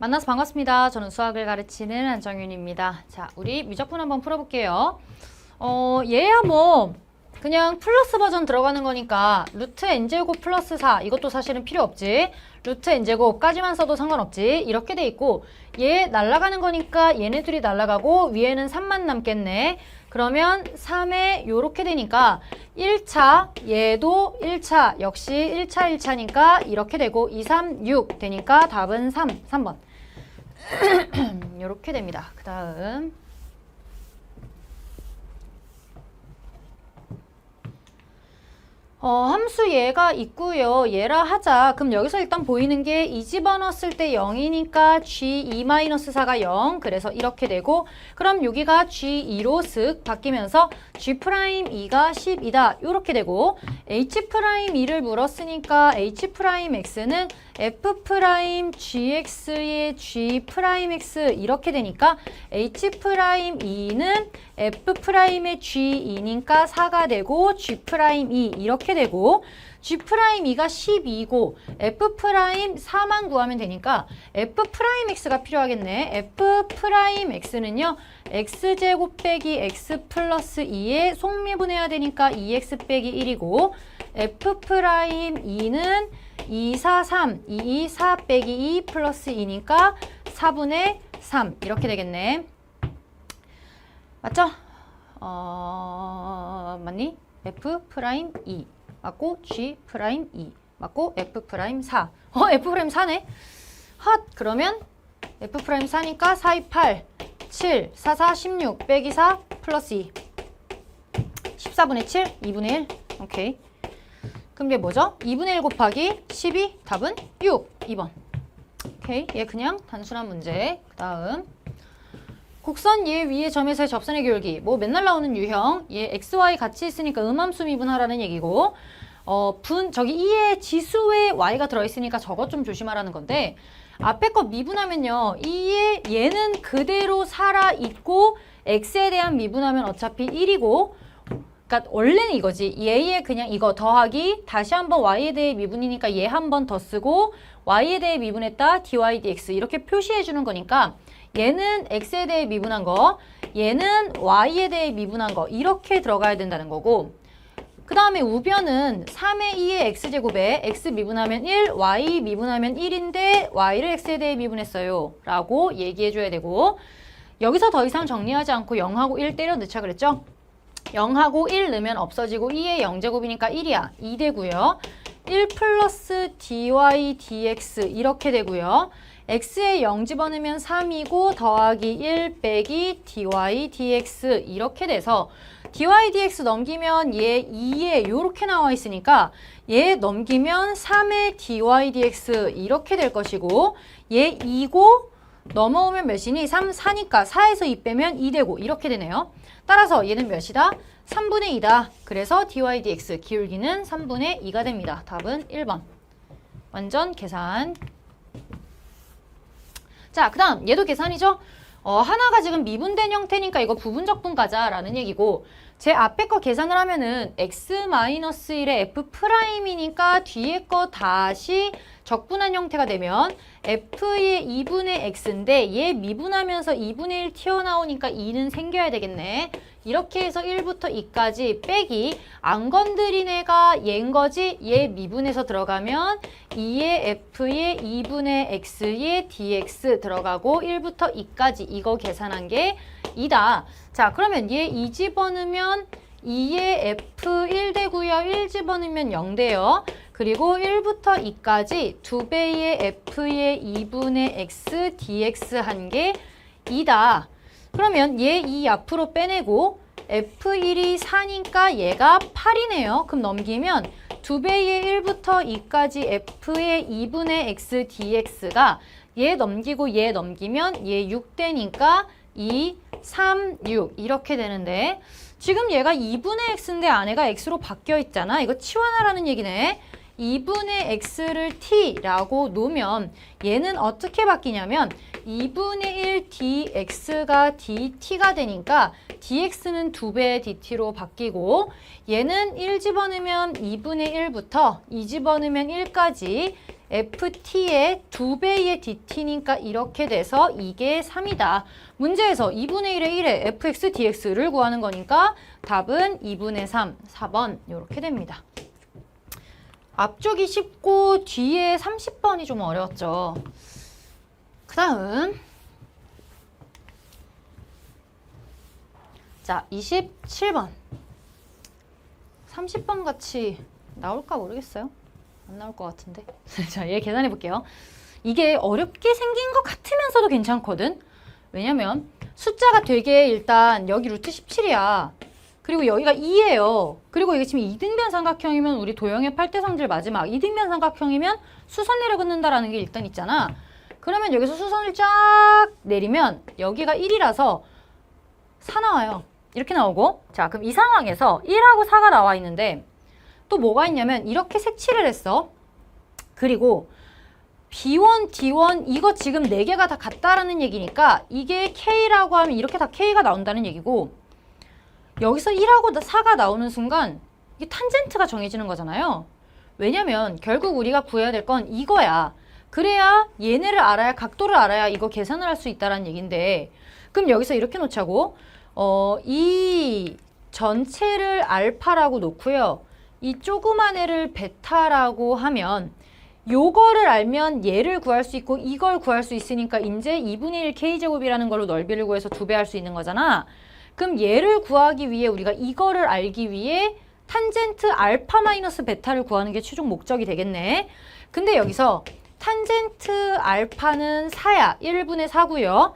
만나서 반갑습니다. 저는 수학을 가르치는 안정윤입니다. 자, 우리 미적분 한번 풀어볼게요. 얘야 뭐 그냥 플러스 버전 들어가는 거니까 루트 n제곱 플러스 4 이것도 사실은 필요 없지. 루트 n제곱까지만 써도 상관없지. 이렇게 돼 있고 얘 날아가는 거니까 얘네 둘이 날아가고 위에는 3만 남겠네. 그러면 3에 요렇게 되니까 1차 얘도 1차 역시 1차 1차니까 이렇게 되고 2, 3, 6 되니까 답은 3번 요렇게 됩니다. 그 다음 함수 얘가 있고요. 얘라 하자. 그럼 여기서 일단 보이는 게 이 집어넣었을 때 0이니까 G2-4가 0. 그래서 이렇게 되고 그럼 여기가 G2로 쓱 바뀌면서 G'2가 10이다. 이렇게 되고 H'2를 물었으니까 H'X는 F'GX의 G'X 이렇게 되니까 H'E는 F'의 G2니까 4가 되고 G'2 이렇게 되고 G'2가 12고 F'4만 구하면 되니까 F'X가 필요하겠네. F'X는요. X제곱 빼기 X 플러스 2에 속미분해야 되니까 2X 빼기 1이고 F'E는 2, 4, 3, 2, 4 빼기 2 플러스 2니까 4분의 3 이렇게 되겠네. 맞죠? 맞니? F'2 맞고 G'2 맞고 F'4 F'4네. 핫! 그러면 F'4니까 4, 2, 8 7, 4, 4, 16 빼기 4 플러스 2 14분의 7, 2분의 1 오케이. 그럼 이게 뭐죠? 2분의 1 곱하기 12 답은 6 2번 오케이. 얘 그냥 단순한 문제. 그 다음 곡선 얘 위에 점에서의 접선의 기울기 뭐 맨날 나오는 유형 얘 xy 같이 있으니까 음함수 미분하라는 얘기고 저기 이에 지수에 y가 들어있으니까 저것 좀 조심하라는 건데 앞에 거 미분하면요 이에 얘는 그대로 살아있고 x에 대한 미분하면 어차피 1이고 그러니까 원래는 이거지 얘에 그냥 이거 더하기 다시 한번 y에 대해 미분이니까 얘 한 번 더 쓰고 y에 대해 미분했다 dy dx 이렇게 표시해 주는 거니까 얘는 x에 대해 미분한 거, 얘는 y에 대해 미분한 거 이렇게 들어가야 된다는 거고 그 다음에 우변은 3의 2의 x제곱에 x 미분하면 1, y 미분하면 1인데 y를 x에 대해 미분했어요 라고 얘기해 줘야 되고 여기서 더 이상 정리하지 않고 0하고 1 때려 넣자 그랬죠? 0하고 1 넣으면 없어지고 2의 0제곱이니까 1이야. 2 되고요. 1 플러스 dy dx 이렇게 되고요. x에 0 집어넣으면 3이고 더하기 1 빼기 dy dx 이렇게 돼서 dy dx 넘기면 얘 2에 이렇게 나와 있으니까 얘 넘기면 3의 dy dx 이렇게 될 것이고 얘 2고 넘어오면 몇이니? 3, 4니까 4에서 2 빼면 2 되고 이렇게 되네요. 따라서 얘는 몇이다? 3분의 2다. 그래서 dy dx 기울기는 3분의 2가 됩니다. 답은 1번. 완전 계산. 자, 그 다음 얘도 계산이죠? 하나가 지금 미분된 형태니까 이거 부분적 분 가자라는 얘기고 제 앞에 거 계산을 하면은 x-1의 f'이니까 뒤에 거 다시 적분한 형태가 되면 f의 2분의 x인데 얘 미분하면서 2분의 1 튀어나오니까 2는 생겨야 되겠네. 이렇게 해서 1부터 2까지 빼기 안 건드린 애가 얘인 거지. 얘 미분해서 들어가면 2의 f의 2분의 x의 dx 들어가고 1부터 2까지 이거 계산한 게 2다. 자, 그러면 얘 2 집어넣으면 2의 f 1 되고요. 1 집어넣으면 0 돼요. 그리고 1부터 2까지 2배의 f의 2분의 x dx 한 게 2다. 그러면 얘 2 앞으로 빼내고 f1이 4니까 얘가 8이네요. 그럼 넘기면 2배의 1부터 2까지 f의 2분의 x dx가 얘 넘기고 얘 넘기면 얘 6되니까 2, 3, 6 이렇게 되는데 지금 얘가 2분의 x인데 안에가 x로 바뀌어 있잖아. 이거 치환하라는 얘기네. 2분의 x를 t라고 놓으면 얘는 어떻게 바뀌냐면 2분의 1 dx가 dt가 되니까 dx는 2배의 dt로 바뀌고 얘는 1 집어넣으면 2분의 1부터 2 집어넣으면 1까지 ft의 2배의 dt니까 이렇게 돼서 이게 3이다. 문제에서 2분의 1의 1의 fx dx를 구하는 거니까 답은 2분의 3, 4번 이렇게 됩니다. 앞쪽이 쉽고 뒤에 30번이 좀 어려웠죠. 그 다음 자 27번 30번 같이 나올까 모르겠어요. 안 나올 것 같은데. 자, 얘 계산해 볼게요. 이게 어렵게 생긴 것 같으면서도 괜찮거든. 왜냐면 숫자가 되게 일단 여기 루트 17이야. 그리고 여기가 2예요. 그리고 이게 지금 이등변 삼각형이면 우리 도형의 8대 성질 마지막 이등변 삼각형이면 수선 내려 긋는다라는 게 일단 있잖아. 그러면 여기서 수선을 쫙 내리면 여기가 1이라서 4 나와요. 이렇게 나오고 자 그럼 이 상황에서 1하고 4가 나와 있는데 또 뭐가 있냐면 이렇게 색칠을 했어. 그리고 B1, D1 이거 지금 4개가 다 같다라는 얘기니까 이게 K라고 하면 이렇게 다 K가 나온다는 얘기고 여기서 1하고 4가 나오는 순간 이게 탄젠트가 정해지는 거잖아요. 왜냐면 결국 우리가 구해야 될 건 이거야. 그래야 얘네를 알아야 각도를 알아야 이거 계산을 할 수 있다는 얘긴데 그럼 여기서 이렇게 놓자고 이 전체를 알파라고 놓고요. 이 조그만 애를 베타라고 하면 요거를 알면 얘를 구할 수 있고 이걸 구할 수 있으니까 이제 2분의 1 k제곱이라는 걸로 넓이를 구해서 2배 할 수 있는 거잖아. 그럼 얘를 구하기 위해 우리가 이거를 알기 위해 탄젠트 알파 마이너스 베타를 구하는 게 최종 목적이 되겠네. 근데 여기서 탄젠트 알파는 4야. 1분의 4고요.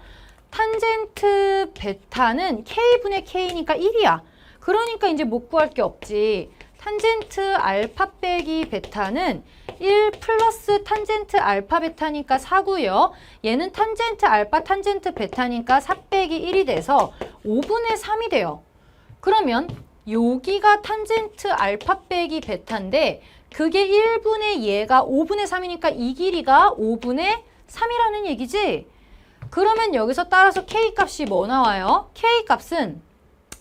탄젠트 베타는 k분의 k니까 1이야. 그러니까 이제 못 구할 게 없지. 탄젠트 알파 빼기 베타는 1 플러스 탄젠트 알파 베타니까 4고요. 얘는 탄젠트 알파 탄젠트 베타니까 4 빼기 1이 돼서 5분의 3이 돼요. 그러면 여기가 탄젠트 알파 빼기 베타인데 그게 1분의 얘가 5분의 3이니까 이 길이가 5분의 3이라는 얘기지. 그러면 여기서 따라서 k 값이 뭐 나와요? k 값은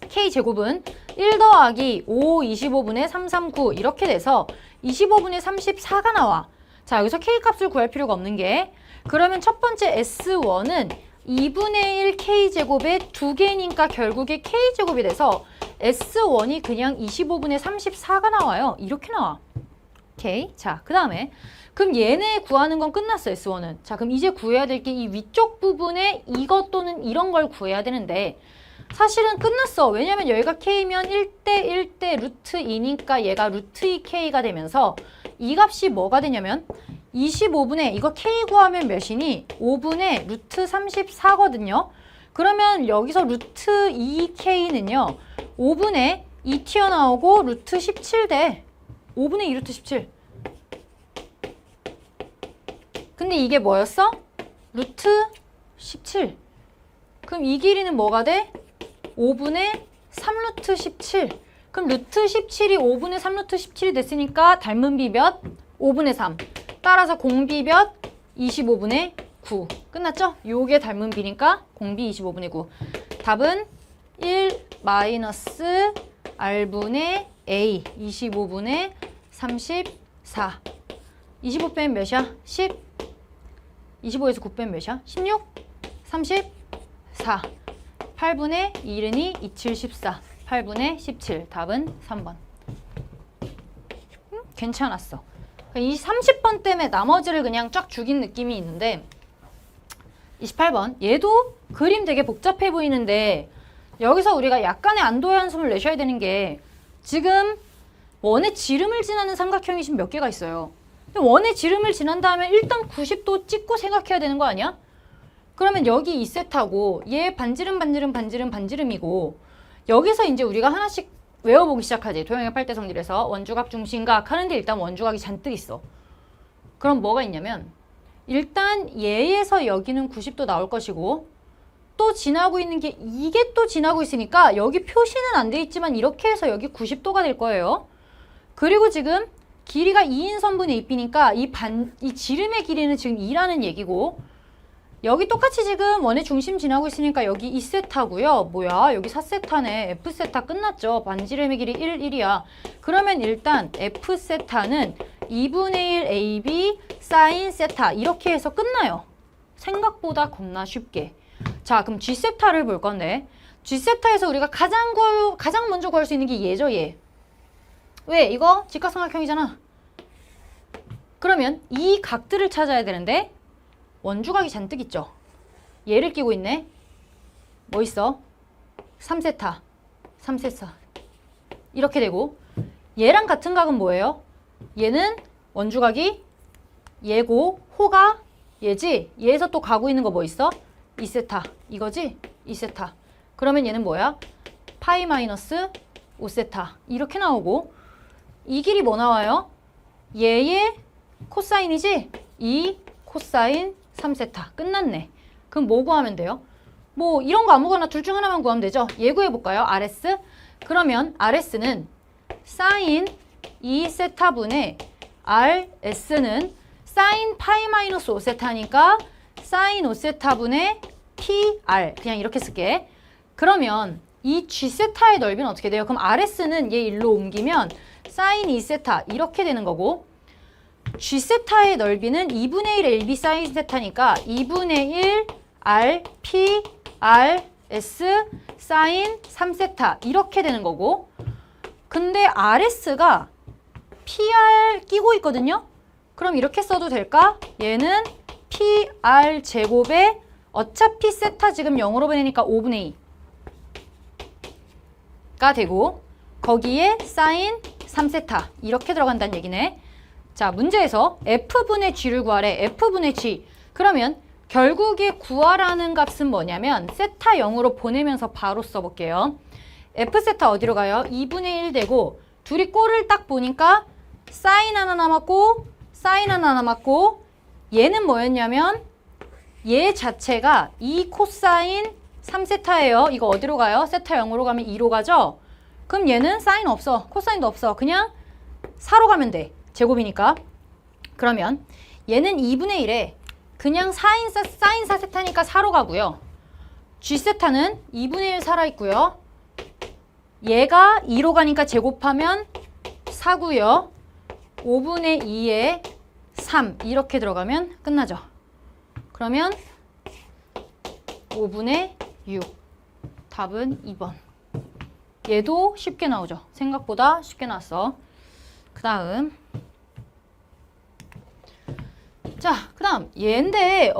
k제곱은 1 더하기 5, 25분의 3, 3, 9 이렇게 돼서 25분의 34가 나와. 자, 여기서 k값을 구할 필요가 없는 게 그러면 첫 번째 S1은 2분의 1 k제곱에 2개니까 결국에 k제곱이 돼서 S1이 그냥 25분의 34가 나와요. 이렇게 나와. 오케이. 자, 그 다음에 그럼 얘네 구하는 건 끝났어, S1은. 자, 그럼 이제 구해야 될 게 이 위쪽 부분에 이것 또는 이런 걸 구해야 되는데 사실은 끝났어. 왜냐면 여기가 K면 1대 1대 루트 2니까 얘가 루트 2K가 되면서 이 값이 뭐가 되냐면 25분의 이거 K 구하면 몇이니? 5분의 루트 34거든요. 그러면 여기서 루트 2K는요. 5분의 2 튀어나오고 루트 17돼. 5분의 2 루트 17. 근데 이게 뭐였어? 루트 17. 그럼 이 길이는 뭐가 돼? 5분의 3루트 17. 그럼 루트 17이 5분의 3루트 17이 됐으니까 닮은 비몇? 5분의 3. 따라서 공비몇? 25분의 9. 끝났죠? 요게 닮은 비니까 공비 25분의 9. 답은 1 마이너스 R분의 A 25분의 34. 25 빼면 몇이야? 10. 25에서 9 빼면 몇이야? 16. 34. 8분의 1은 2, 7, 14. 8분의 17. 답은 3번. 괜찮았어. 이 30번 때문에 나머지를 그냥 쫙 죽인 느낌이 있는데 28번. 얘도 그림 되게 복잡해 보이는데 여기서 우리가 약간의 안도의 한숨을 내셔야 되는 게 지금 원의 지름을 지나는 삼각형이 지금 몇 개가 있어요. 근데 원의 지름을 지난다면 일단 90도 찍고 생각해야 되는 거 아니야? 그러면 여기 2세타고 얘 반지름이고 여기서 이제 우리가 하나씩 외워보기 시작하지. 도형의 8대 성질에서 원주각 중심각 하는데 일단 원주각이 잔뜩 있어. 그럼 뭐가 있냐면 일단 얘에서 여기는 90도 나올 것이고 또 지나고 있는 게 이게 또 지나고 있으니까 여기 표시는 안 돼 있지만 이렇게 해서 여기 90도가 될 거예요. 그리고 지금 길이가 2인 선분의 2B니까 이 지름의 길이는 지금 2라는 얘기고 여기 똑같이 지금 원의 중심 지나고 있으니까 여기 2세타고요. 뭐야? 여기 4세타네. F세타 끝났죠. 반지름의 길이 1, 1이야. 그러면 일단 F세타는 2분의 1 AB 사인 세타 이렇게 해서 끝나요. 생각보다 겁나 쉽게. 자, 그럼 G 세타를 볼 건데 G 세타에서 우리가 가장 먼저 구할 수 있는 게 얘죠, 얘. 왜? 이거 직각삼각형이잖아. 그러면 이 각들을 찾아야 되는데 원주각이 잔뜩 있죠. 얘를 끼고 있네. 뭐 있어? 3세타, 3세타. 이렇게 되고 얘랑 같은 각은 뭐예요? 얘는 원주각이 얘고 호가 얘지? 얘에서 또 가고 있는 거 뭐 있어? 2세타. 이거지? 2세타. 그러면 얘는 뭐야? 파이 마이너스 5세타. 이렇게 나오고 이 길이 뭐 나와요? 얘의 코사인이지? 2 코사인 3세타. 끝났네. 그럼 뭐 구하면 돼요? 뭐 이런 거 아무거나 둘 중 하나만 구하면 되죠? 얘 구해볼까요? RS? 그러면 RS는 사인 2세타분의 RS는 사인 파이 마이너스 5세타니까 사인 5세타분의 PR. 그냥 이렇게 쓸게. 그러면 이 G세타의 넓이는 어떻게 돼요? 그럼 RS는 얘 일로 옮기면 사인 2세타 이렇게 되는 거고 G세타의 넓이는 2분의 1 LB 사인 세타니까 2분의 1 RP RS 사인 3세타 이렇게 되는 거고 근데 RS가 PR 끼고 있거든요? 그럼 이렇게 써도 될까? 얘는 PR 제곱에 어차피 세타 지금 0으로 보내니까 5분의 2가 되고 거기에 사인 3세타 이렇게 들어간다는 얘기네. 자, 문제에서 F분의 G를 구하래. F분의 G. 그러면 결국에 구하라는 값은 뭐냐면 세타 0으로 보내면서 바로 써볼게요. F세타 어디로 가요? 2분의 1 되고 둘이 꼴을 딱 보니까 사인 하나 남았고 사인 하나 남았고 얘는 뭐였냐면 얘 자체가 2 코사인 3세타예요. 이거 어디로 가요? 세타 0으로 가면 2로 가죠? 그럼 얘는 사인 없어. 코사인도 없어. 그냥 4로 가면 돼. 제곱이니까. 그러면 얘는 2분의 1에 그냥 사인 4세타니까 4로 가고요. G세타는 2분의 1 살아있고요. 얘가 2로 가니까 제곱하면 4고요. 5분의 2에 3 이렇게 들어가면 끝나죠. 그러면 5분의 6 답은 2번. 얘도 쉽게 나오죠. 생각보다 쉽게 나왔어. 그 다음 자, 그 다음 얘인데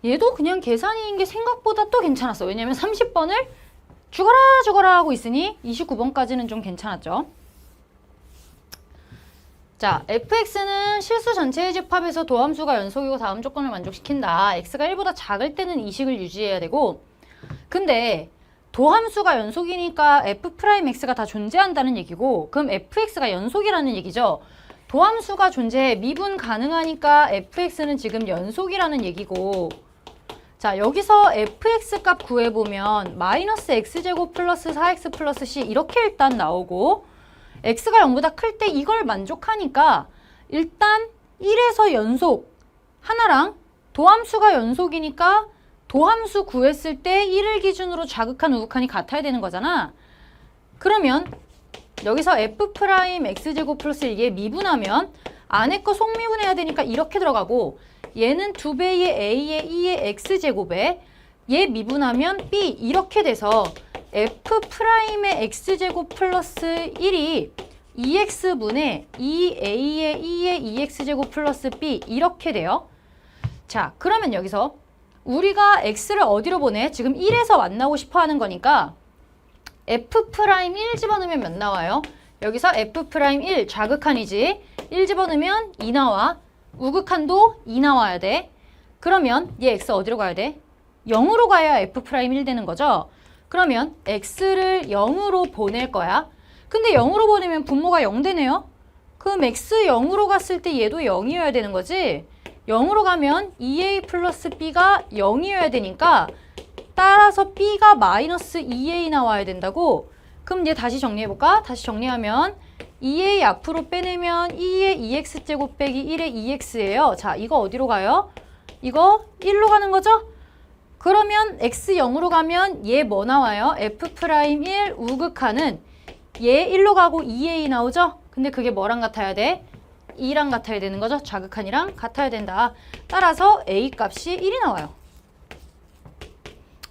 얘도 그냥 계산인 게 생각보다 또 괜찮았어. 왜냐면 30번을 죽어라 하고 있으니 29번까지는 좀 괜찮았죠. 자, fx는 실수 전체의 집합에서 도함수가 연속이고 다음 조건을 만족시킨다. x가 1보다 작을 때는 이 식을 유지해야 되고 근데 도함수가 연속이니까 f'x가 다 존재한다는 얘기고 그럼 fx가 연속이라는 얘기죠. 도함수가 존재해 미분 가능하니까 fx는 지금 연속이라는 얘기고 자, 여기서 fx 값 구해보면 마이너스 x제곱 플러스 4x 플러스 c 이렇게 일단 나오고 x가 0보다 클 때 이걸 만족하니까 일단 1에서 연속 하나랑 도함수가 연속이니까 도함수 구했을 때 1을 기준으로 자극한 우극한이 같아야 되는 거잖아. 그러면 여기서 f'x제곱 플러스 얘 미분하면 안에 거 속미분해야 되니까 이렇게 들어가고 얘는 2배의 a의 2의 x제곱에 얘 미분하면 b 이렇게 돼서 f'의 x제곱 플러스 1이 2x분의 2a의 2의 2x제곱 플러스 b 이렇게 돼요. 자, 그러면 여기서 우리가 x를 어디로 보내? 지금 1에서 만나고 싶어 하는 거니까 f'1 집어넣으면 몇 나와요? 여기서 f'1 좌극한이지 1 집어넣으면 2 나와. 우극한도 2 나와야 돼. 그러면 얘 x 어디로 가야 돼? 0으로 가야 f'1 되는 거죠. 그러면 x를 0으로 보낼 거야. 근데 0으로 보내면 분모가 0 되네요. 그럼 x 0으로 갔을 때 얘도 0이어야 되는 거지. 0으로 가면 2a 플러스 b가 0이어야 되니까 따라서 b가 마이너스 2a 나와야 된다고. 그럼 얘 다시 정리해볼까? 다시 정리하면 2a 앞으로 빼내면 2의 2x제곱 빼기 1의 2x예요. 자, 이거 어디로 가요? 이거 1로 가는 거죠? 그러면 x 0으로 가면 얘 뭐 나와요? f'1 우극한은 얘 1로 가고 2a 나오죠? 근데 그게 뭐랑 같아야 돼? 2랑 같아야 되는 거죠. 자극한이랑 같아야 된다. 따라서 A 값이 1이 나와요.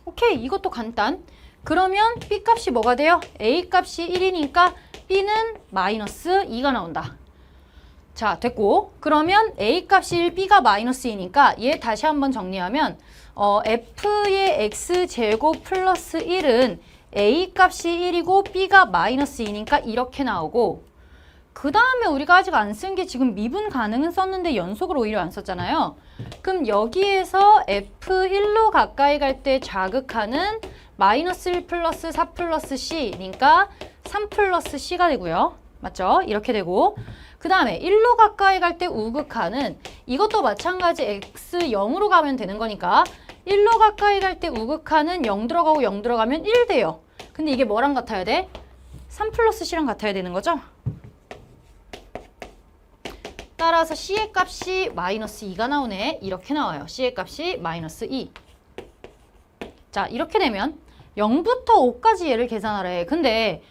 오케이, 이것도 간단. 그러면 B 값이 뭐가 돼요? A 값이 1이니까 B는 마이너스 2가 나온다. 자, 됐고. 그러면 A 값이 1, B가 마이너스 2니까 얘 다시 한번 정리하면 F의 X제곱 플러스 1은 A 값이 1이고 B가 마이너스 2니까 이렇게 나오고, 그 다음에 우리가 아직 안 쓴 게 지금 미분 가능은 썼는데 연속으로 오히려 안 썼잖아요. 그럼 여기에서 F1로 가까이 갈 때 자극하는 마이너스 1 플러스 4 플러스 C니까 3 플러스 C가 되고요. 맞죠? 이렇게 되고, 그 다음에 1로 가까이 갈 때 우극하는 이것도 마찬가지 X 0으로 가면 되는 거니까 1로 가까이 갈 때 우극하는 0 들어가고 0 들어가면 1 돼요. 근데 이게 뭐랑 같아야 돼? 3 플러스 C랑 같아야 되는 거죠? 따라서 C의 값이 마이너스 2가 나오네. 이렇게 나와요. C의 값이 마이너스 2. 자, 이렇게 되면 0부터 5까지 얘를 계산하래. 근데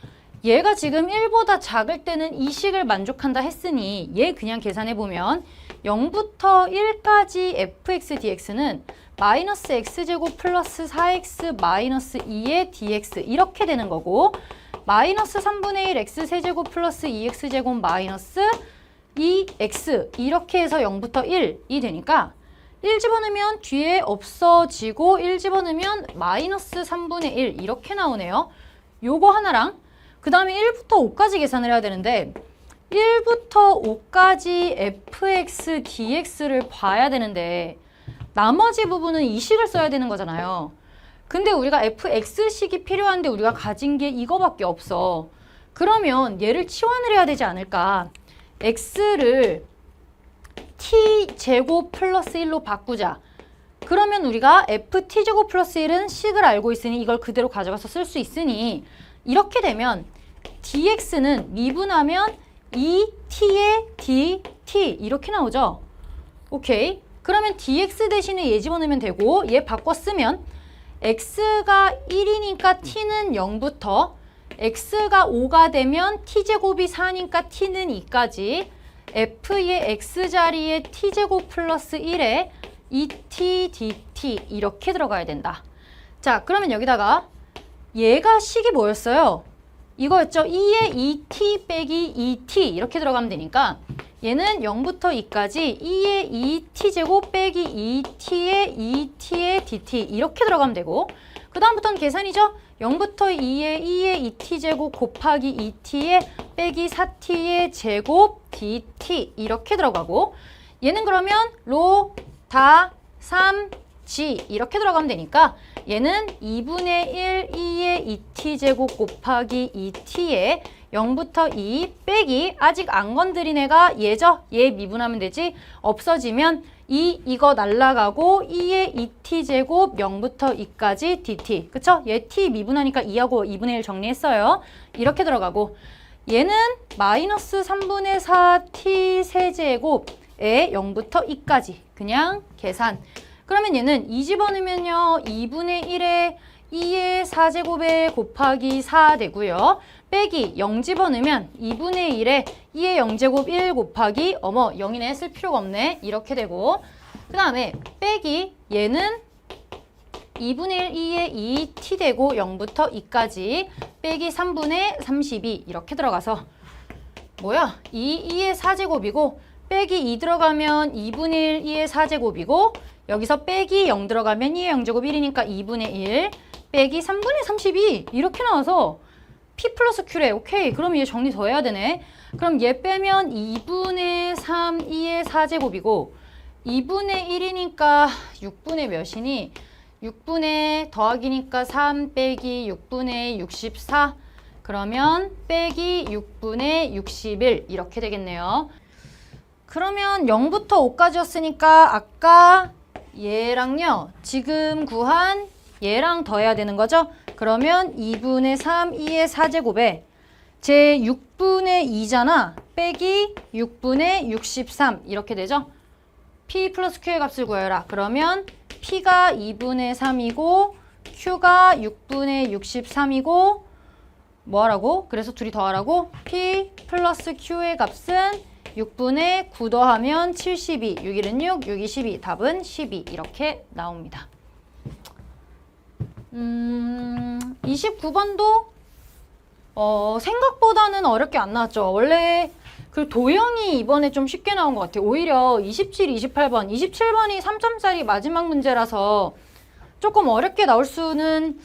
얘가 지금 1보다 작을 때는 이 식을 만족한다 했으니 얘 그냥 계산해보면 0부터 1까지 fx dx는 마이너스 x제곱 플러스 4x 마이너스 2의 dx 이렇게 되는 거고, 마이너스 3분의 1 x 세제곱 플러스 2x제곱 마이너스 2x 이렇게 해서 0부터 1이 되니까 1 집어넣으면 뒤에 없어지고 1 집어넣으면 마이너스 3분의 1 이렇게 나오네요. 요거 하나랑 그 다음에 1부터 5까지 계산을 해야 되는데 1부터 5까지 fx dx를 봐야 되는데 나머지 부분은 이 식을 써야 되는 거잖아요. 근데 우리가 fx식이 필요한데 우리가 가진 게 이거밖에 없어. 그러면 얘를 치환을 해야 되지 않을까? x를 t제곱 플러스 1로 바꾸자. 그러면 우리가 ft제곱 플러스 1은 식을 알고 있으니 이걸 그대로 가져가서 쓸 수 있으니 이렇게 되면 dx는 미분하면 2t의 dt 이렇게 나오죠. 오케이. 그러면 dx 대신에 얘 집어넣으면 되고 얘 바꿔 쓰면 x가 1이니까 t는 0부터 x가 5가 되면 t제곱이 4니까 t는 2까지 f의 x자리에 t제곱 플러스 1에 2t dt 이렇게 들어가야 된다. 자, 그러면 여기다가 얘가 식이 뭐였어요? 이거였죠. 2에 2t 빼기 2t 이렇게 들어가면 되니까 얘는 0부터 2까지 2에 2t제곱 빼기 2t에 2t의 dt 이렇게 들어가면 되고, 그 다음부터는 계산이죠. 0부터 2에 2의 2t제곱 곱하기 2t에 빼기 4t의 제곱 dt 이렇게 들어가고, 얘는 그러면 로, 다, 3, g 이렇게 들어가면 되니까 얘는 2분의 1, 2의 2t제곱 곱하기 2t에 0부터 2 빼기 아직 안 건드린 애가 얘죠? 얘 미분하면 되지. 없어지면 이거 날라가고 2의 2t제곱 0부터 2까지 dt. 그쵸? 얘 t 미분하니까 2하고 2분의 1 정리했어요. 이렇게 들어가고 얘는 마이너스 3분의 4t 세제곱에 0부터 2까지 그냥 계산. 그러면 얘는 2 집어넣으면요 2분의 1에 2의 4제곱에 곱하기 4 되고요. 빼기 0 집어넣으면 2분의 1에 2의 0제곱 1 곱하기 0이네. 쓸 필요가 없네. 이렇게 되고, 그 다음에 빼기 얘는 2분의 1 2의 2t 되고 0부터 2까지 빼기 3분의 32 이렇게 들어가서 뭐야? 2의 4제곱이고 빼기 2 들어가면 2분의 1 2의 4제곱이고 여기서 빼기 0 들어가면 2의 0제곱 1이니까 2분의 1 빼기 3분의 32 이렇게 나와서 P 플러스 Q래. 오케이. 그럼 얘 정리 더 해야 되네. 그럼 얘 빼면 2분의 3 2의 4제곱이고 2분의 1이니까 6분의 몇이니? 6분의 더하기니까 3 빼기 6분의 64 그러면 빼기 6분의 61 이렇게 되겠네요. 그러면 0부터 5까지였으니까 아까 얘랑요 지금 구한 얘랑 더해야 되는 거죠? 그러면 2분의 3 2의 4제곱에 제 6분의 2잖아. 빼기 6분의 63 이렇게 되죠? P 플러스 Q의 값을 구해라. 그러면 P가 2분의 3이고 Q가 6분의 63이고 뭐 하라고? 그래서 둘이 더하라고? P 플러스 Q의 값은 6분의 9 더하면 72, 6, 1은 6, 6, 2, 12, 답은 12 이렇게 나옵니다. 29번도 생각보다는 어렵게 안 나왔죠. 원래 그 도형이 이번에 좀 쉽게 나온 것 같아요. 오히려 27, 28번, 27번이 3점짜리 마지막 문제라서 조금 어렵게 나올 수는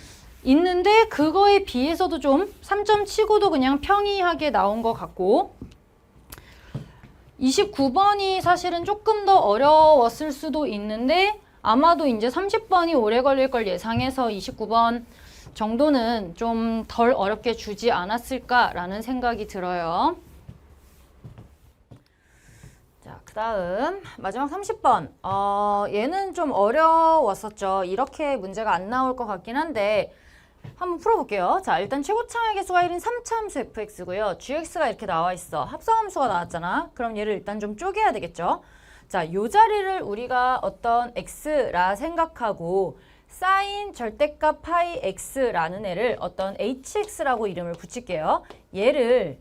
있는데 그거에 비해서도 좀 3점 치고도 그냥 평이하게 나온 것 같고 29번이 사실은 조금 더 어려웠을 수도 있는데 아마도 이제 30번이 오래 걸릴 걸 예상해서 29번 정도는 좀 덜 어렵게 주지 않았을까라는 생각이 들어요. 자, 그 다음 마지막 30번. 얘는 좀 어려웠었죠. 이렇게 문제가 안 나올 것 같긴 한데 한번 풀어볼게요. 자, 일단 최고차항의 개수가 1인 3차함수 fx고요. gx가 이렇게 나와 있어. 합성함수가 나왔잖아. 그럼 얘를 일단 좀 쪼개야 되겠죠. 자, 요 자리를 우리가 어떤 x라 생각하고 사인 절대값 파이 x라는 애를 어떤 hx라고 이름을 붙일게요. 얘를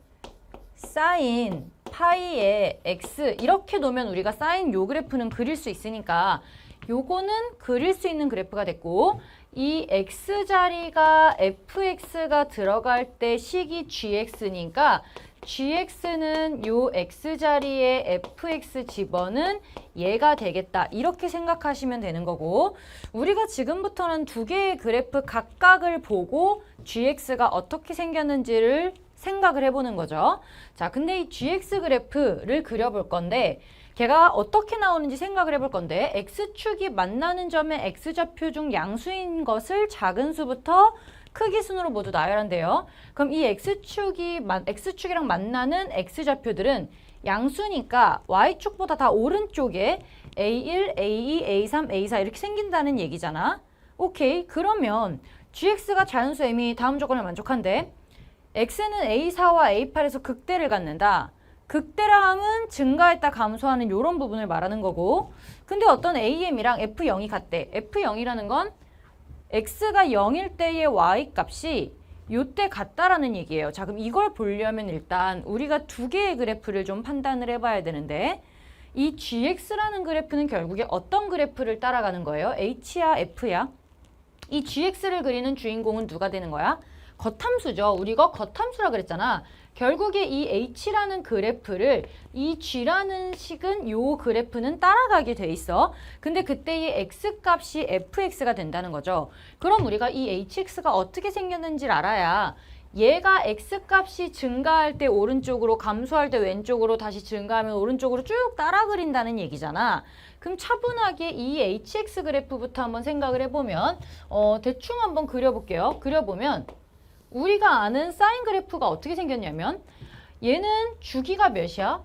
사인 파이의 x 이렇게 놓으면 우리가 사인 요 그래프는 그릴 수 있으니까 요거는 그릴 수 있는 그래프가 됐고 이 x자리가 fx가 들어갈 때 식이 gx니까 gx는 요 x자리에 fx 집어는 얘가 되겠다. 이렇게 생각하시면 되는 거고 우리가 지금부터는 두 개의 그래프 각각을 보고 gx가 어떻게 생겼는지를 생각을 해보는 거죠. 자, 근데 이 gx 그래프를 그려볼 건데 걔가 어떻게 나오는지 생각을 해볼 건데 x축이 만나는 점의 x좌표 중 양수인 것을 작은 수부터 크기 순으로 모두 나열한대요. 그럼 이 x축이랑 만나는 x좌표들은 양수니까 y축보다 다 오른쪽에 a1, a2, a3, a4 이렇게 생긴다는 얘기잖아. 오케이, 그러면 gx가 자연수 m이 다음 조건을 만족한대. x는 a4와 a8에서 극대를 갖는다. 극대라 함은 증가했다 감소하는 이런 부분을 말하는 거고 근데 어떤 am이랑 f0이 같대. f0이라는 건 x가 0일 때의 y값이 요때 같다라는 얘기예요. 자, 그럼 이걸 보려면 일단 우리가 두 개의 그래프를 좀 판단을 해봐야 되는데 이 gx라는 그래프는 결국에 어떤 그래프를 따라가는 거예요? h야 f야? 이 gx를 그리는 주인공은 누가 되는 거야? 겉함수죠. 우리 이거 겉함수라 그랬잖아. 결국에 이 h라는 그래프를 이 g라는 식은 요 그래프는 따라가게 돼 있어. 근데 그때 이 x값이 fx가 된다는 거죠. 그럼 우리가 이 hx가 어떻게 생겼는지를 알아야 얘가 x값이 증가할 때 오른쪽으로 감소할 때 왼쪽으로 다시 증가하면 오른쪽으로 쭉 따라 그린다는 얘기잖아. 그럼 차분하게 이 hx 그래프부터 한번 생각을 해보면 대충 한번 그려볼게요. 그려보면 우리가 아는 사인 그래프가 어떻게 생겼냐면 얘는 주기가 몇이야?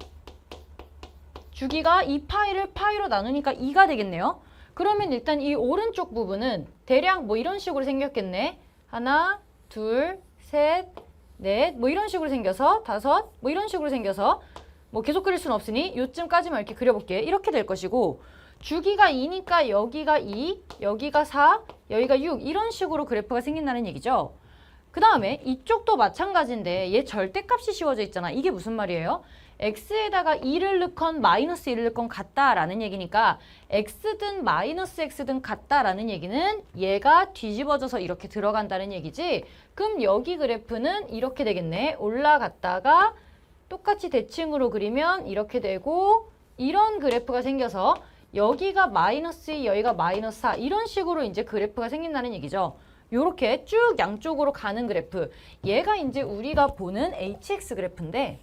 주기가 2파이를 파이로 나누니까 2가 되겠네요. 그러면 일단 이 오른쪽 부분은 대략 뭐 이런 식으로 생겼겠네. 하나, 둘, 셋, 넷, 뭐 이런 식으로 생겨서 다섯, 뭐 이런 식으로 생겨서 뭐 계속 그릴 수는 없으니 요쯤까지만 이렇게 그려볼게. 이렇게 될 것이고 주기가 2니까 여기가 2, 여기가 4, 여기가 6 이런 식으로 그래프가 생긴다는 얘기죠. 그 다음에 이쪽도 마찬가지인데 얘 절대값이 씌워져 있잖아. 이게 무슨 말이에요? x에다가 2를 넣건 마이너스 1을 넣건 같다라는 얘기니까 x든 마이너스 x든 같다라는 얘기는 얘가 뒤집어져서 이렇게 들어간다는 얘기지. 그럼 여기 그래프는 이렇게 되겠네. 올라갔다가 똑같이 대칭으로 그리면 이렇게 되고 이런 그래프가 생겨서 여기가 마이너스 2, 여기가 마이너스 4 이런 식으로 이제 그래프가 생긴다는 얘기죠. 요렇게 쭉 양쪽으로 가는 그래프. 얘가 이제 우리가 보는 hx 그래프인데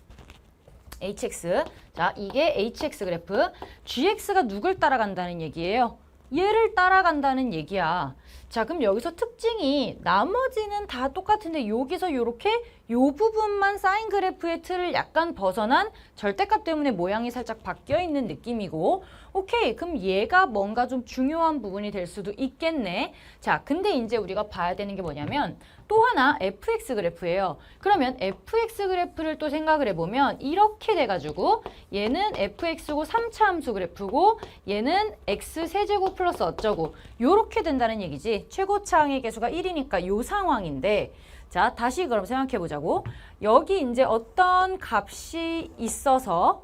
hx. 자, 이게 hx 그래프. gx가 누굴 따라간다는 얘기예요? 얘를 따라간다는 얘기야. 자, 그럼 여기서 특징이 나머지는 다 똑같은데 여기서 요렇게 요 부분만 사인 그래프의 틀을 약간 벗어난 절대값 때문에 모양이 살짝 바뀌어 있는 느낌이고 오케이, 그럼 얘가 뭔가 좀 중요한 부분이 될 수도 있겠네. 자, 근데 이제 우리가 봐야 되는 게 뭐냐면 또 하나 fx 그래프예요. 그러면 fx 그래프를 또 생각을 해보면 이렇게 돼가지고 얘는 fx고 3차 함수 그래프고 얘는 x 세제곱 플러스 어쩌고 요렇게 된다는 얘기지. 최고차항의 개수가 1이니까 요 상황인데 자, 다시 그럼 생각해 보자고. 여기 이제 어떤 값이 있어서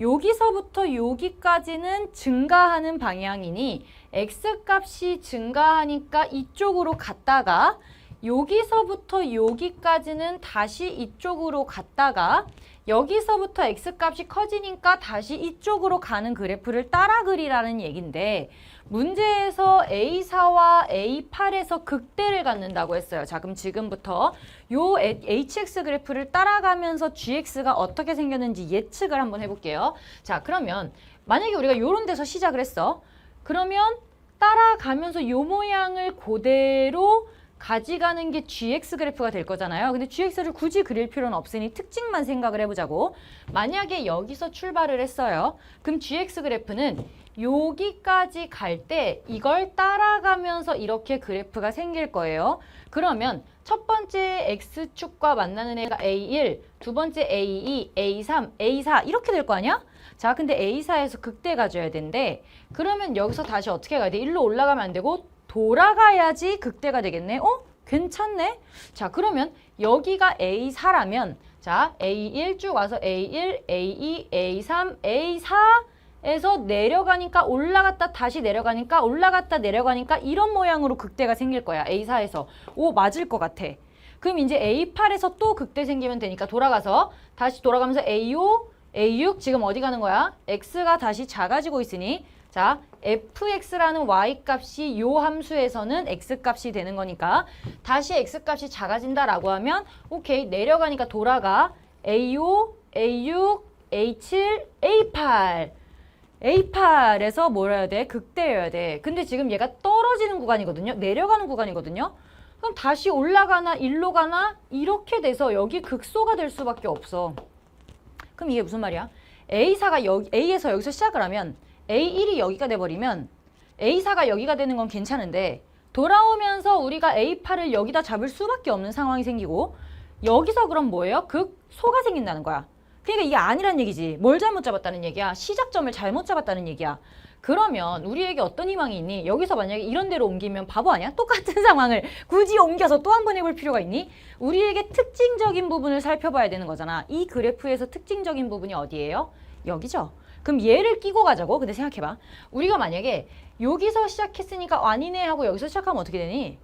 여기서부터 여기까지는 증가하는 방향이니 x값이 증가하니까 이쪽으로 갔다가 여기서부터 여기까지는 다시 이쪽으로 갔다가 여기서부터 x값이 커지니까 다시 이쪽으로 가는 그래프를 따라 그리라는 얘긴데 문제에서 A4와 A8에서 극대를 갖는다고 했어요. 자, 그럼 지금부터 요 HX 그래프를 따라가면서 GX가 어떻게 생겼는지 예측을 한번 해볼게요. 자, 그러면 만약에 우리가 요런 데서 시작을 했어. 그러면 따라가면서 요 모양을 그대로 가져가는 게 GX 그래프가 될 거잖아요. 근데 GX를 굳이 그릴 필요는 없으니 특징만 생각을 해보자고. 만약에 여기서 출발을 했어요. 그럼 GX 그래프는 여기까지 갈 때 이걸 따라가면서 이렇게 그래프가 생길 거예요. 그러면 첫 번째 X축과 만나는 애가 A1, 두 번째 A2, A3, A4 이렇게 될 거 아니야? 자, 근데 A4에서 극대 가져야 된대. 그러면 여기서 다시 어떻게 가야 돼? 일로 올라가면 안 되고 돌아가야지 극대가 되겠네. 괜찮네. 자, 그러면 여기가 A4라면 자, A1 쭉 와서 A1, A2, A3, A4에서 내려가니까 올라갔다 다시 내려가니까 올라갔다 내려가니까 이런 모양으로 극대가 생길 거야. A4에서. 오, 맞을 것 같아. 그럼 이제 A8에서 또 극대 생기면 되니까 돌아가서 다시 돌아가면서 A5, A6 지금 어디 가는 거야? X가 다시 작아지고 있으니 자, fx라는 y값이 요 함수에서는 x값이 되는 거니까 다시 x값이 작아진다라고 하면 오케이, 내려가니까 돌아가 a5, a6, a7, a8 A8에서 뭘 해야 돼? 극대여야 돼. 근데 지금 얘가 떨어지는 구간이거든요. 내려가는 구간이거든요. 그럼 다시 올라가나 일로 가나 이렇게 돼서 여기 극소가 될 수밖에 없어. 그럼 이게 무슨 말이야? A4가 A에서 여기서 시작을 하면 A1이 여기가 돼버리면 A4가 여기가 되는 건 괜찮은데 돌아오면서 우리가 A8을 여기다 잡을 수밖에 없는 상황이 생기고 여기서 그럼 뭐예요? 극소가 생긴다는 거야. 그러니까 이게 아니란 얘기지. 뭘 잘못 잡았다는 얘기야? 시작점을 잘못 잡았다는 얘기야. 그러면 우리에게 어떤 희망이 있니? 여기서 만약에 이런 데로 옮기면 바보 아니야? 똑같은 상황을 굳이 옮겨서 또 한 번 해볼 필요가 있니? 우리에게 특징적인 부분을 살펴봐야 되는 거잖아. 이 그래프에서 특징적인 부분이 어디예요? 여기죠. 그럼 얘를 끼고 가자고. 근데 생각해봐. 우리가 만약에 여기서 시작했으니까 아니네 하고 여기서 시작하면 어떻게 되니?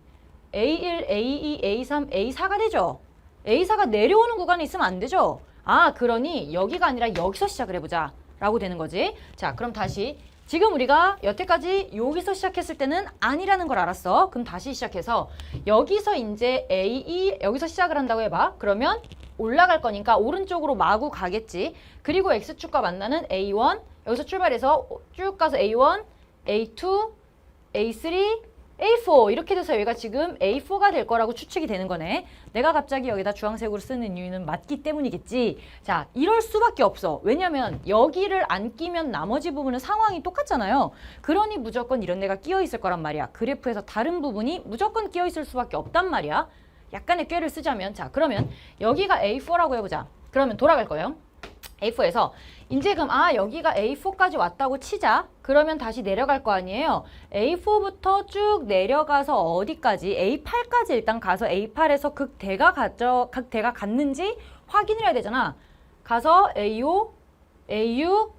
A1, A2, A3, A4가 되죠. A4가 내려오는 구간에 있으면 안 되죠. 아, 그러니 여기가 아니라 여기서 시작을 해보자 라고 되는 거지. 자, 그럼 다시 지금 우리가 여태까지 여기서 시작했을 때는 아니라는 걸 알았어. 그럼 다시 시작해서 여기서 이제 A2 여기서 시작을 한다고 해봐. 그러면 올라갈 거니까 오른쪽으로 마구 가겠지. 그리고 X축과 만나는 A1 여기서 출발해서 쭉 가서 A1, A2, A3, A4 이렇게 돼서 여기가 지금 A4가 될 거라고 추측이 되는 거네. 내가 갑자기 여기다 주황색으로 쓰는 이유는 맞기 때문이겠지. 자, 이럴 수밖에 없어. 왜냐면 여기를 안 끼면 나머지 부분은 상황이 똑같잖아요. 그러니 무조건 이런 데가 끼어 있을 거란 말이야. 그래프에서 다른 부분이 무조건 끼어 있을 수밖에 없단 말이야. 약간의 꾀를 쓰자면 자, 그러면 여기가 A4라고 해보자. 그러면 돌아갈 거예요. A4에서 이제 그럼 여기가 A4까지 왔다고 치자. 그러면 다시 내려갈 거 아니에요. A4부터 쭉 내려가서 어디까지? A8까지 일단 가서 A8에서 극대가 갔는지 확인을 해야 되잖아. 가서 A5, A6,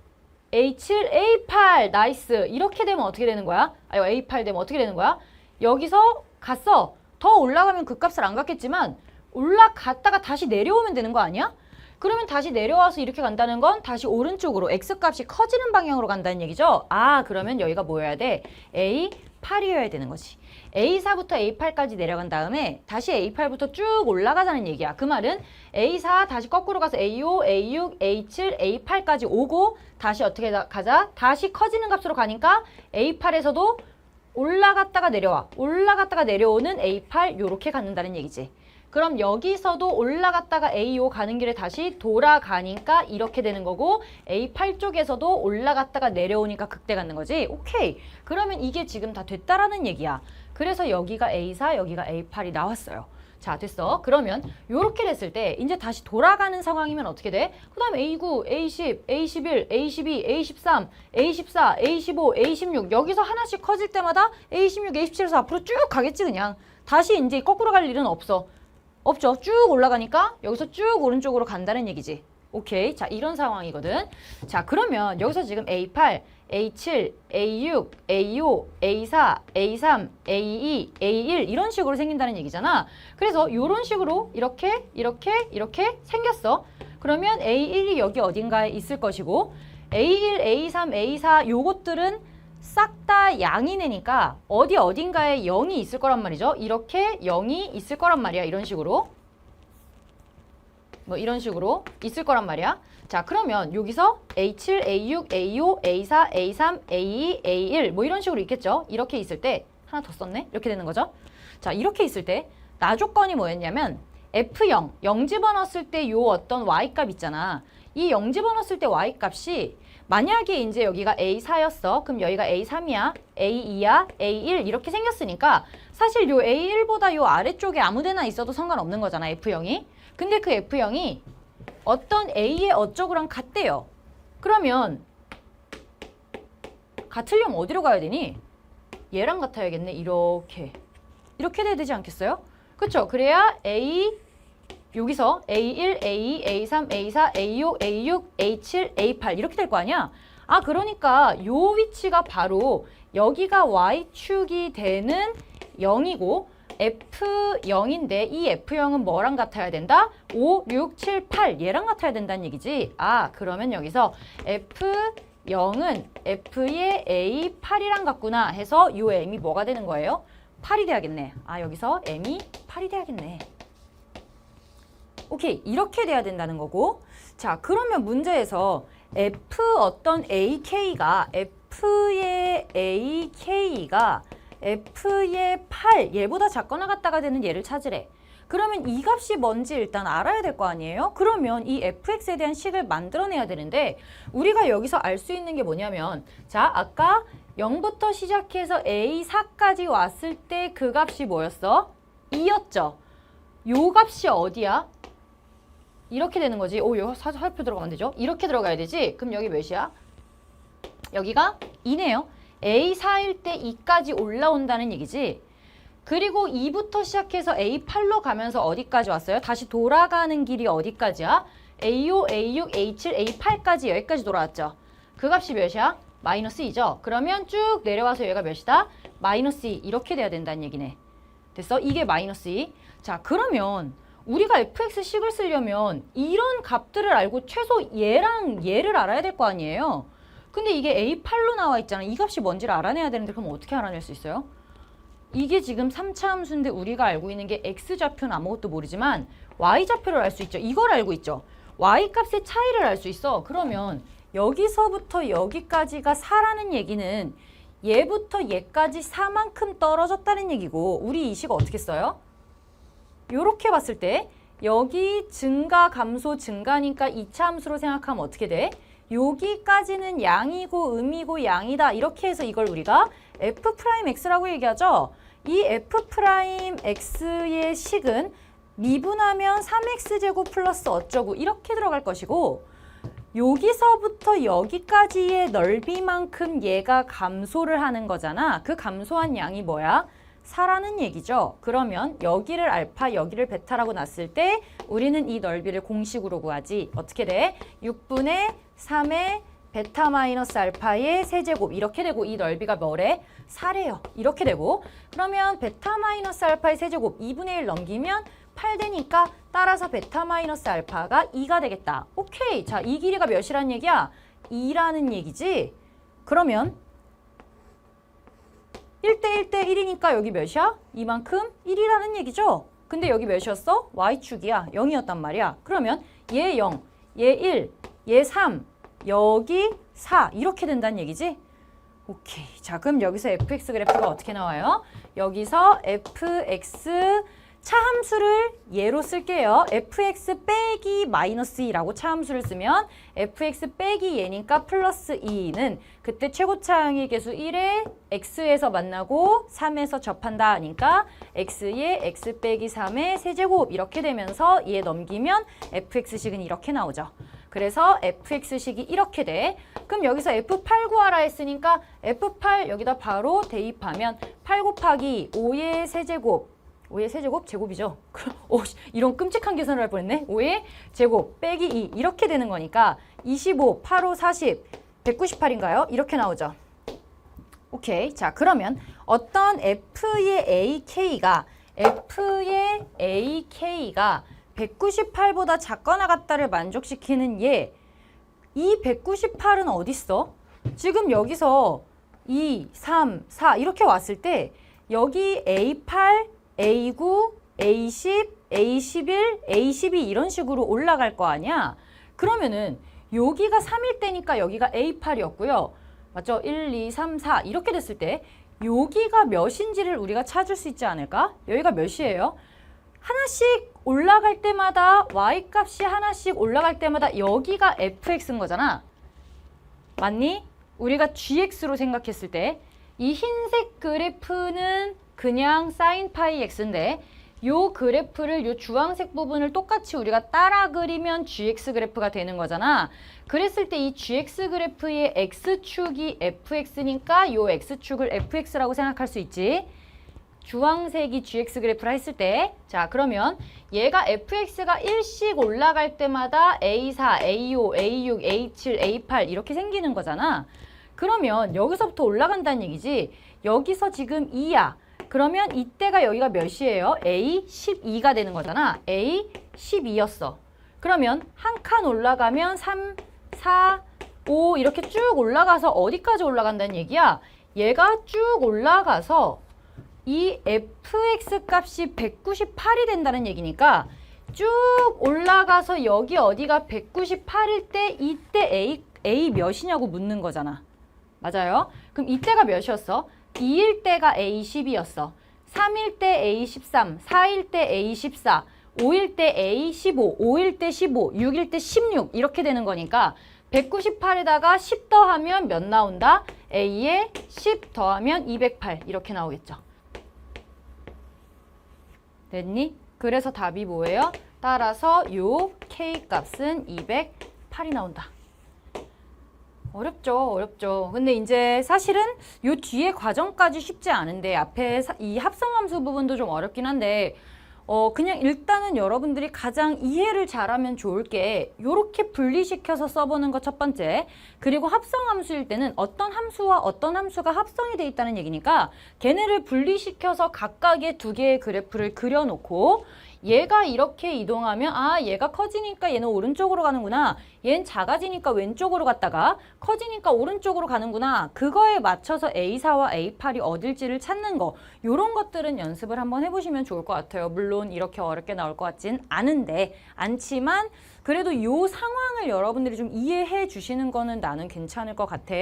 A7, A8 나이스. 이렇게 되면 어떻게 되는 거야? A8 되면 어떻게 되는 거야? 여기서 갔어. 더 올라가면 그 값을 안 갔겠지만 올라갔다가 다시 내려오면 되는 거 아니야? 그러면 다시 내려와서 이렇게 간다는 건 다시 오른쪽으로 X값이 커지는 방향으로 간다는 얘기죠. 그러면 여기가 뭐여야 돼? A8이어야 되는 거지. A4부터 A8까지 내려간 다음에 다시 A8부터 쭉 올라가자는 얘기야. 그 말은 A4 다시 거꾸로 가서 A5, A6, A7, A8까지 오고 다시 어떻게 가자? 다시 커지는 값으로 가니까 A8에서도 올라갔다가 내려와. 올라갔다가 내려오는 A8 요렇게 갖는다는 얘기지. 그럼 여기서도 올라갔다가 A5 가는 길에 다시 돌아가니까 이렇게 되는 거고 A8 쪽에서도 올라갔다가 내려오니까 극대 갖는 거지. 오케이. 그러면 이게 지금 다 됐다라는 얘기야. 그래서 여기가 A4, 여기가 A8이 나왔어요. 자, 됐어. 그러면 요렇게 됐을 때 이제 다시 돌아가는 상황이면 어떻게 돼? 그 다음 A9, A10, A11, A12, A13, A14, A15, A16 여기서 하나씩 커질 때마다 A16, A17에서 앞으로 쭉 가겠지 그냥. 다시 이제 거꾸로 갈 일은 없어. 없죠. 쭉 올라가니까 여기서 쭉 오른쪽으로 간다는 얘기지. 오케이. 자, 이런 상황이거든. 자, 그러면 여기서 지금 A8, A7, A6, A5, A4, A3, A2, A1 이런 식으로 생긴다는 얘기잖아. 그래서 이런 식으로 이렇게 생겼어. 그러면 A1이 여기 어딘가에 있을 것이고 A1, A3, A4 요것들은 싹 다 양이네니까 어딘가에 0이 있을 거란 말이죠. 이렇게 0이 있을 거란 말이야. 이런 식으로. 뭐 이런 식으로 있을 거란 말이야. 자, 그러면 여기서 A7, A6, A5, A4, A3, A2, A1 뭐 이런 식으로 있겠죠. 이렇게 있을 때 하나 더 썼네. 이렇게 되는 거죠. 자, 이렇게 있을 때 나 조건이 뭐였냐면 F0, 0 집어넣었을 때 요 어떤 Y값 있잖아. 이 0 집어넣었을 때 Y값이 만약에 이제 여기가 A4였어. 그럼 여기가 A3이야, A2야, A1 이렇게 생겼으니까 사실 요 A1보다 요 아래쪽에 아무 데나 있어도 상관없는 거잖아, F0이. 근데 그 F0이 어떤 A의 어쩌고랑 같대요. 그러면 같으려면 어디로 가야 되니? 얘랑 같아야겠네. 이렇게 돼야 되지 않겠어요? 그쵸? 그래야 A 여기서 A1, A2, A3, A4, A5, A6, A7, A8 이렇게 될 거 아니야? 아, 그러니까 요 위치가 바로 여기가 Y축이 되는 0이고 F0인데 이 F0은 뭐랑 같아야 된다? 5, 6, 7, 8 얘랑 같아야 된다는 얘기지. 아, 그러면 여기서 F0은 F의 A8이랑 같구나 해서 요 M이 뭐가 되는 거예요? 8이 돼야겠네. 아, 여기서 M이 8이 돼야겠네. 오케이, 이렇게 돼야 된다는 거고. 자, 그러면 문제에서 F 어떤 AK가 F의 AK가 F의 8, 얘보다 작거나 같다가 되는 얘를 찾으래. 그러면 이 값이 뭔지 일단 알아야 될 거 아니에요? 그러면 이 fx에 대한 식을 만들어내야 되는데 우리가 여기서 알 수 있는 게 뭐냐면 자, 아까 0부터 시작해서 a4까지 왔을 때 그 값이 뭐였어? 2였죠? 요 값이 어디야? 이렇게 되는 거지. 오, 이거 살펴 들어가면 되죠? 이렇게 들어가야 되지? 그럼 여기 몇이야? 여기가 2네요. A4일 때 2까지 올라온다는 얘기지. 그리고 2부터 시작해서 A8로 가면서 어디까지 왔어요? 다시 돌아가는 길이 어디까지야? A5, A6, A7, A8까지 여기까지 돌아왔죠. 그 값이 몇이야? 마이너스 2죠. 그러면 쭉 내려와서 얘가 몇이다? 마이너스 2 이렇게 돼야 된다는 얘기네. 됐어? 이게 마이너스 2. 자, 그러면 우리가 fx식을 쓰려면 이런 값들을 알고 최소 얘랑 얘를 알아야 될 거 아니에요? 근데 이게 A8로 나와 있잖아. 이 값이 뭔지를 알아내야 되는데 그럼 어떻게 알아낼 수 있어요? 이게 지금 3차 함수인데 우리가 알고 있는 게 x좌표는 아무것도 모르지만 y좌표를 알 수 있죠. 이걸 알고 있죠. y값의 차이를 알 수 있어. 그러면 여기서부터 여기까지가 4라는 얘기는 얘부터 얘까지 4만큼 떨어졌다는 얘기고 우리 이 식 어떻게 써요? 요렇게 봤을 때 여기 증가, 감소, 증가니까 2차 함수로 생각하면 어떻게 돼? 여기까지는 양이고 음이고 양이다. 이렇게 해서 이걸 우리가 f'x라고 얘기하죠. 이 f'x의 식은 미분하면 3x제곱 플러스 어쩌고 이렇게 들어갈 것이고 여기서부터 여기까지의 넓이만큼 얘가 감소를 하는 거잖아. 그 감소한 양이 뭐야? 4라는 얘기죠. 그러면 여기를 알파, 여기를 베타라고 놨을 때 우리는 이 넓이를 공식으로 구하지. 어떻게 돼? 6분의 3의 베타 마이너스 알파의 세제곱 이렇게 되고 이 넓이가 뭐래? 4래요. 이렇게 되고 그러면 베타 마이너스 알파의 세제곱 2분의 1 넘기면 8 되니까 따라서 베타 마이너스 알파가 2가 되겠다. 오케이. 자, 이 길이가 몇이란 얘기야? 2라는 얘기지. 그러면 1대 1대 1이니까 여기 몇이야? 이만큼 1이라는 얘기죠. 근데 여기 몇이었어? y축이야. 0이었단 말이야. 그러면 얘 0, 얘 1, 얘 3, 여기 4 이렇게 된다는 얘기지. 오케이. 자, 그럼 여기서 fx 그래프가 어떻게 나와요? 여기서 fx 차함수를 얘로 쓸게요. fx 빼기 마이너스 2라고 차함수를 쓰면 fx 빼기 얘니까 플러스 2는 그때 최고차항의 계수 1에 x에서 만나고 3에서 접한다 하니까 x의 x 빼기 3의 세제곱 이렇게 되면서 얘 넘기면 fx식은 이렇게 나오죠. 그래서 fx식이 이렇게 돼. 그럼 여기서 f8 구하라 했으니까 f8 여기다 바로 대입하면 8 곱하기 5의 세제곱 5의 세제곱 제곱이죠. 오, 이런 끔찍한 계산을 할 뻔했네. 5의 제곱 빼기 2 이렇게 되는 거니까 25, 8, 5, 40, 198인가요? 이렇게 나오죠. 오케이. 자, 그러면 어떤 F의 AK가 198보다 작거나 같다를 만족시키는 얘, 이 198은 어딨어? 지금 여기서 2, 3, 4 이렇게 왔을 때 여기 A8, A9, A10, A11, A12 이런 식으로 올라갈 거 아니야? 그러면은 여기가 3일 때니까 여기가 A8이었고요. 맞죠? 1, 2, 3, 4 이렇게 됐을 때 여기가 몇인지를 우리가 찾을 수 있지 않을까? 여기가 몇이에요? 하나씩 올라갈 때마다 Y값이 하나씩 올라갈 때마다 여기가 fx인 거잖아. 맞니? 우리가 gx로 생각했을 때 이 흰색 그래프는 그냥 sin 파이 x인데 요 그래프를 요 주황색 부분을 똑같이 우리가 따라 그리면 gx 그래프가 되는 거잖아. 그랬을 때 이 gx 그래프의 x축이 fx니까 요 x축을 fx라고 생각할 수 있지. 주황색이 gx 그래프라 했을 때, 자 그러면 얘가 fx가 1씩 올라갈 때마다 a4, a5, a6, a7, a8 이렇게 생기는 거잖아. 그러면 여기서부터 올라간다는 얘기지. 여기서 지금 2야. 그러면 이때가 여기가 몇이에요? A12가 되는 거잖아. A12였어. 그러면 한 칸 올라가면 3, 4, 5 이렇게 쭉 올라가서 어디까지 올라간다는 얘기야? 얘가 쭉 올라가서 이 fx 값이 198이 된다는 얘기니까 쭉 올라가서 여기 어디가 198일 때 이때 A 몇이냐고 묻는 거잖아. 맞아요? 그럼 이때가 몇이었어? 2일 때가 A12였어. 3일 때 A13, 4일 때 A14, 5일 때 A15, 5일 때 15, 6일 때 16 이렇게 되는 거니까 198에다가 10 더하면 몇 나온다? A에 10 더하면 208 이렇게 나오겠죠. 됐니? 그래서 답이 뭐예요? 따라서 요 K값은 208이 나온다. 어렵죠, 어렵죠. 근데 이제 사실은 요 뒤에 과정까지 쉽지 않은데 앞에 이 합성함수 부분도 좀 어렵긴 한데 그냥 일단은 여러분들이 가장 이해를 잘하면 좋을 게 요렇게 분리시켜서 써보는 거 첫 번째. 그리고 합성함수일 때는 어떤 함수와 어떤 함수가 합성이 돼 있다는 얘기니까 걔네를 분리시켜서 각각의 두 개의 그래프를 그려놓고 얘가 이렇게 이동하면 아 얘가 커지니까 얘는 오른쪽으로 가는구나. 얘는 작아지니까 왼쪽으로 갔다가 커지니까 오른쪽으로 가는구나. 그거에 맞춰서 A4와 A8이 어딜지를 찾는 거. 요런 것들은 연습을 한번 해보시면 좋을 것 같아요. 물론 이렇게 어렵게 나올 것 같진 않지만 그래도 요 상황을 여러분들이 좀 이해해 주시는 거는 나는 괜찮을 것 같아.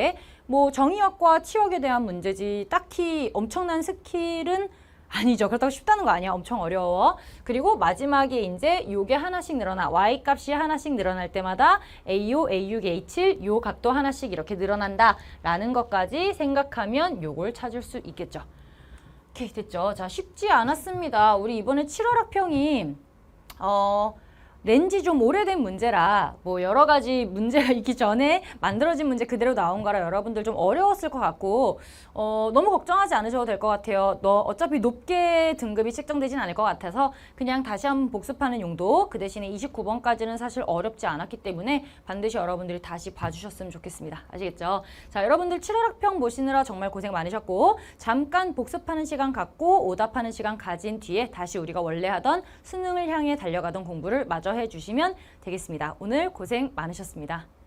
뭐 정의역과 치역에 대한 문제지 딱히 엄청난 스킬은 아니죠. 그렇다고 쉽다는 거 아니야. 엄청 어려워. 그리고 마지막에 이제 요게 하나씩 늘어나. Y값이 하나씩 늘어날 때마다 A5, A6, A7 요 값도 하나씩 이렇게 늘어난다. 라는 것까지 생각하면 요걸 찾을 수 있겠죠. 오케이, 됐죠. 자, 쉽지 않았습니다. 우리 이번에 7월 학평이 낸지 좀 오래된 문제라 뭐 여러 가지 문제가 있기 전에 만들어진 문제 그대로 나온 거라 여러분들 좀 어려웠을 것 같고 너무 걱정하지 않으셔도 될 것 같아요. 어차피 높게 등급이 책정되진 않을 것 같아서 그냥 다시 한번 복습하는 용도. 그 대신에 29번까지는 사실 어렵지 않았기 때문에 반드시 여러분들이 다시 봐주셨으면 좋겠습니다. 아시겠죠? 자, 여러분들 7월 학평 보시느라 정말 고생 많으셨고 잠깐 복습하는 시간 갖고 오답하는 시간 가진 뒤에 다시 우리가 원래 하던 수능을 향해 달려가던 공부를 마저 해주시면 되겠습니다. 오늘 고생 많으셨습니다.